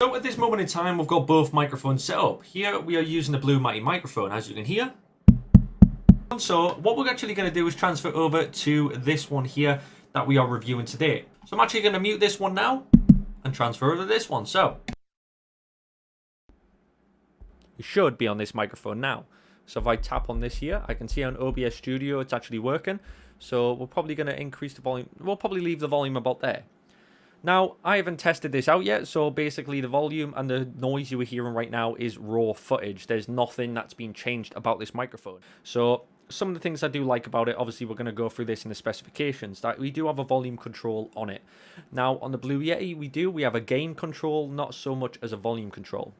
So at this moment in time, we've got both microphones set up. Here we are using the Blue Mighty microphone, as you can hear. So what we're actually going to do is transfer over to this one here that we are reviewing today. So I'm actually going to mute this one now and transfer over to this one. So it should be on this microphone now. So if I tap on this here, I can see on OBS Studio it's actually working. So we're probably going to increase the volume. We'll probably leave the volume about there. Now, I haven't tested this out yet, so basically the volume and the noise you are hearing right now is raw footage. There's nothing that's been changed about this microphone. So some of the things I do like about it, obviously we're going to go through this in the specifications, that we do have a volume control on it. Now, on the Blue Yeti, we have a gain control, not so much as a volume control.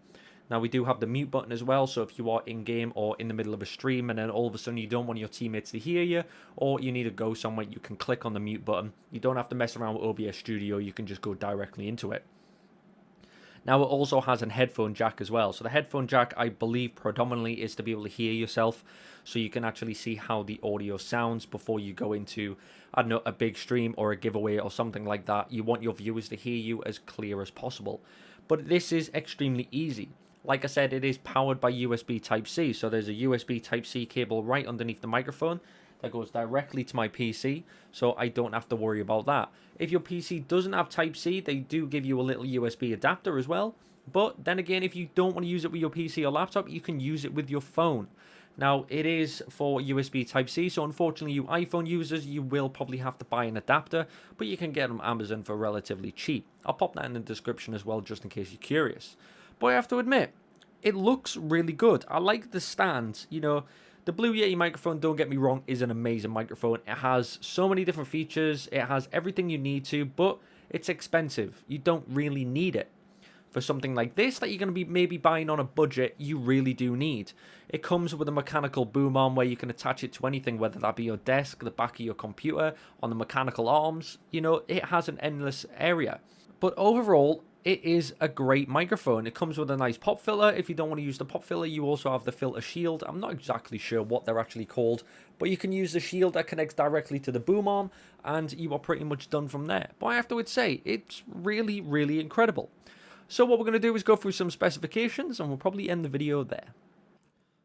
Now, we do have the mute button as well, so if you are in-game or in the middle of a stream and then all of a sudden you don't want your teammates to hear you, or you need to go somewhere, you can click on the mute button. You don't have to mess around with OBS Studio, you can just go directly into it. Now, it also has a headphone jack as well. So the headphone jack, I believe, predominantly is to be able to hear yourself, so you can actually see how the audio sounds before you go into, I don't know, a big stream or a giveaway or something like that. You want your viewers to hear you as clear as possible. But this is extremely easy. Like I said, it is powered by USB Type-C, so there's a USB Type-C cable right underneath the microphone that goes directly to my PC, so I don't have to worry about that. If your PC doesn't have Type-C, they do give you a little USB adapter as well, but then again, if you don't want to use it with your PC or laptop, you can use it with your phone. Now, it is for USB Type-C, so unfortunately, you iPhone users, you will probably have to buy an adapter, but you can get them on Amazon for relatively cheap. I'll pop that in the description as well, just in case you're curious. But I have to admit, it looks really good. I like the stand. You know, the Blue Yeti microphone, don't get me wrong, is an amazing microphone. It has so many different features. It has everything you need to, but it's expensive. You don't really need it. For something like this that you're going to be maybe buying on a budget, you really do need. It comes with a mechanical boom arm where you can attach it to anything, whether that be your desk, the back of your computer, on the mechanical arms. You know, it has an endless area. But overall, it is a great microphone. It comes with a nice pop filter. If you don't want to use the pop filter, you also have the filter shield. I'm not exactly sure what they're actually called, but you can use the shield that connects directly to the boom arm, and you are pretty much done from there. But I have to say, it's really, really incredible. So what we're going to do is go through some specifications, and we'll probably end the video there.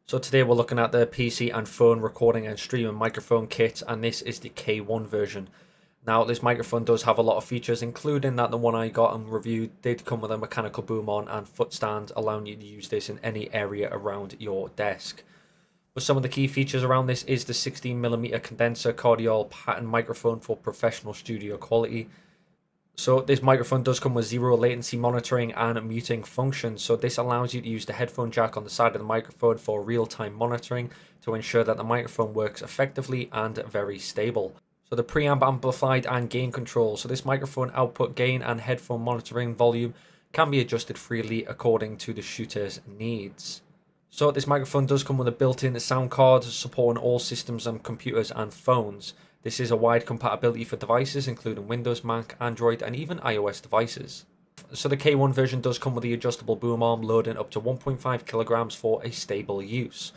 So today we're looking at the PC and phone recording and streaming microphone kit, and this is the K1 version. Now, this microphone does have a lot of features, including that the one I got and reviewed did come with a mechanical boom on and foot stand, allowing you to use this in any area around your desk. But some of the key features around this is the 16mm condenser cardioid pattern microphone for professional studio quality. So this microphone does come with zero latency monitoring and muting functions, so this allows you to use the headphone jack on the side of the microphone for real-time monitoring to ensure that the microphone works effectively and very stable. So the preamp amplified and gain control. So this microphone output gain and headphone monitoring volume can be adjusted freely according to the shooter's needs. So this microphone does come with a built-in sound card supporting all systems and computers and phones. This is a wide compatibility for devices including Windows, Mac, Android and even iOS devices. So the K1 version does come with the adjustable boom arm loading up to 1.5 kilograms for a stable use.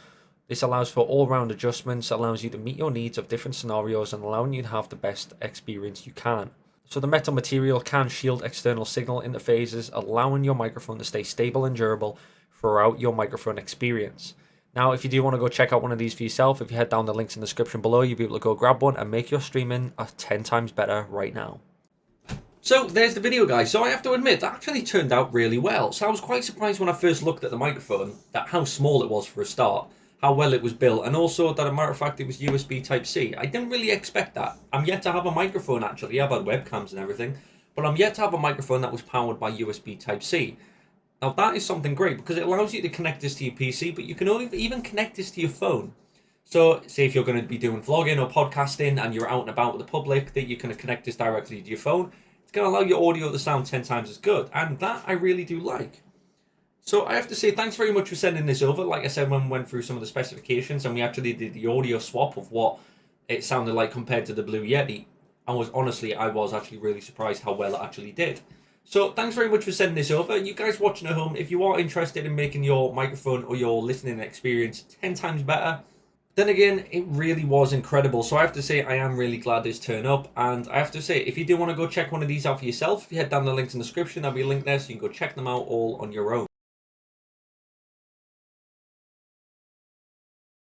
This allows for all-round adjustments, allows you to meet your needs of different scenarios and allowing you to have the best experience you can. So the metal material can shield external signal interfaces, allowing your microphone to stay stable and durable throughout your microphone experience. Now, if you do want to go check out one of these for yourself, if you head down the links in the description below, you'll be able to go grab one and make your streaming 10 times better right now. So there's the video, guys. So I have to admit, that actually turned out really well. So I was quite surprised when I first looked at the microphone, that how small it was for a start, how well it was built, and also that, as a matter of fact, it was USB Type-C. I didn't really expect that. I'm yet to have a microphone, actually. I've had webcams and everything, but I'm yet to have a microphone that was powered by USB Type-C. Now, that is something great, because it allows you to connect this to your PC, but you can even connect this to your phone. So, say if you're going to be doing vlogging or podcasting, and you're out and about with the public, that you can connect this directly to your phone. It's going to allow your audio to sound 10 times as good, and that I really do like. So I have to say thanks very much for sending this over. Like I said, when we went through some of the specifications and we actually did the audio swap of what it sounded like compared to the Blue Yeti, I was actually really surprised how well it actually did. So thanks very much for sending this over. You guys watching at home, if you are interested in making your microphone or your listening experience 10 times better, Then again, it really was incredible. So I have to say, I am really glad this turned up. And I have to say, if you do want to go check one of these out for yourself, if you head down the links in the description, there'll be a link there so you can go check them out all on your own.